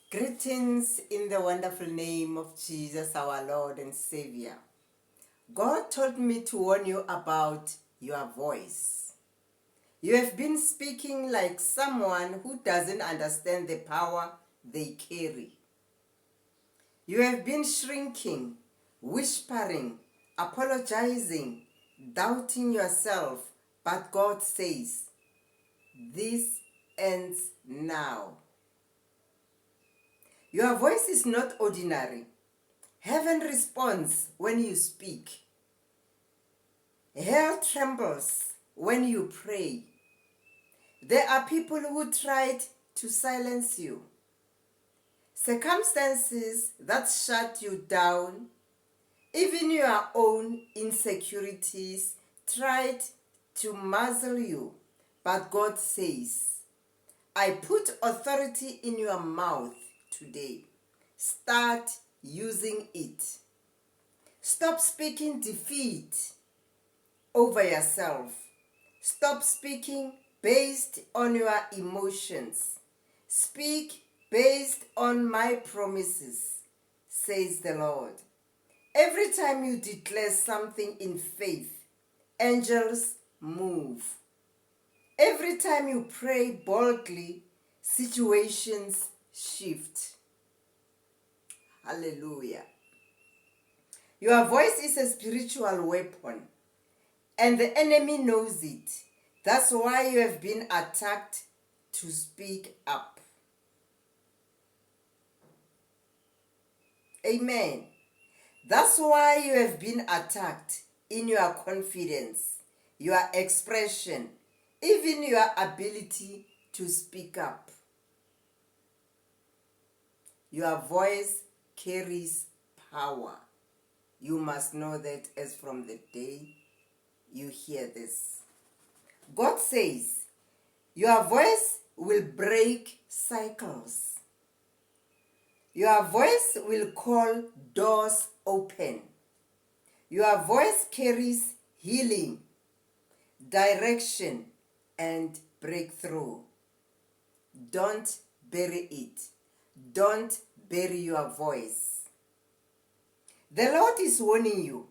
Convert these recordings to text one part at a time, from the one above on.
Greetings in the wonderful name of Jesus, our Lord and Savior. God told me to warn you about your voice. You have been speaking like someone who doesn't understand the power they carry. You have been shrinking, whispering, apologizing, doubting yourself, but God says, this ends now. Your voice is not ordinary. Heaven responds when you speak. Hell trembles when you pray. There are people who tried to silence you. Circumstances that shut you down, even your own insecurities tried to muzzle you. But God says, I put authority in your mouth today. Start using it. Stop speaking defeat over yourself. Stop speaking based on your emotions. Speak based on my promises, says the Lord. Every time you declare something in faith, angels move. Every time you pray boldly, situations shift. Hallelujah. Your voice is a spiritual weapon, and the enemy knows it. That's why you have been attacked to speak up. Amen. That's why you have been attacked in your confidence, your expression, even your ability to speak up. Your voice carries power. You must know that as from the day you hear this. God says, your voice will break cycles. Your voice will call doors open. Your voice carries healing, direction, and breakthrough. Don't bury it. Don't bury your voice. The Lord is warning you.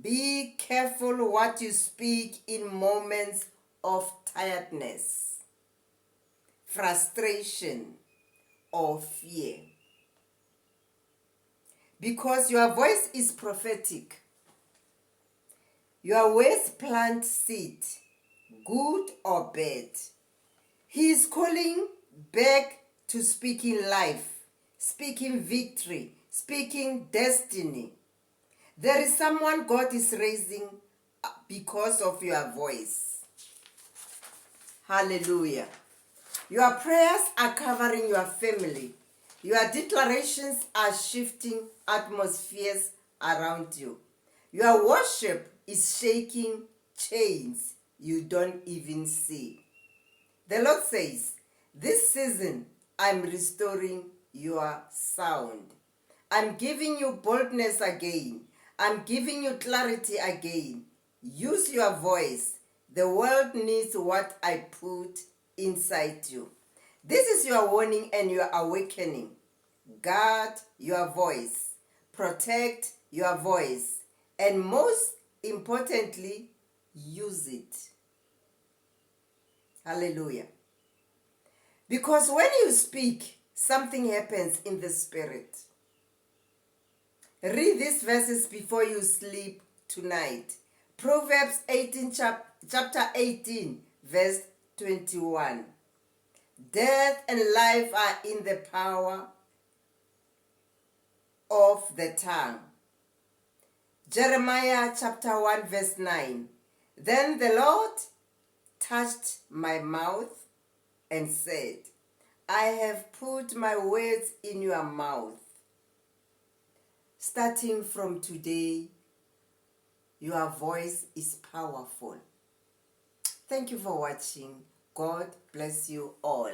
Be careful what you speak in moments of tiredness, frustration, or fear. Because your voice is prophetic. Your words plant seed, good or bad. He is calling back to speaking life, speaking victory, speaking destiny. There is someone God is raising because of your voice. Hallelujah. Your prayers are covering your family. Your declarations are shifting atmospheres around you. Your worship is shaking chains you don't even see. The Lord says, this season I'm restoring your sound. I'm giving you boldness again. I'm giving you clarity again. Use your voice. The world needs what I put inside you. This is your warning and your awakening. Guard your voice. Protect your voice. And most importantly, use it. Hallelujah. Because when you speak, something happens in the spirit. Read these verses before you sleep tonight. Proverbs 18, chapter 18, verse 21. Death and life are in the power of the tongue. Jeremiah chapter 1, verse 9. Then the Lord touched my mouth and said, I have put my words in your mouth. Starting from today, your voice is powerful. Thank you for watching. God bless you all.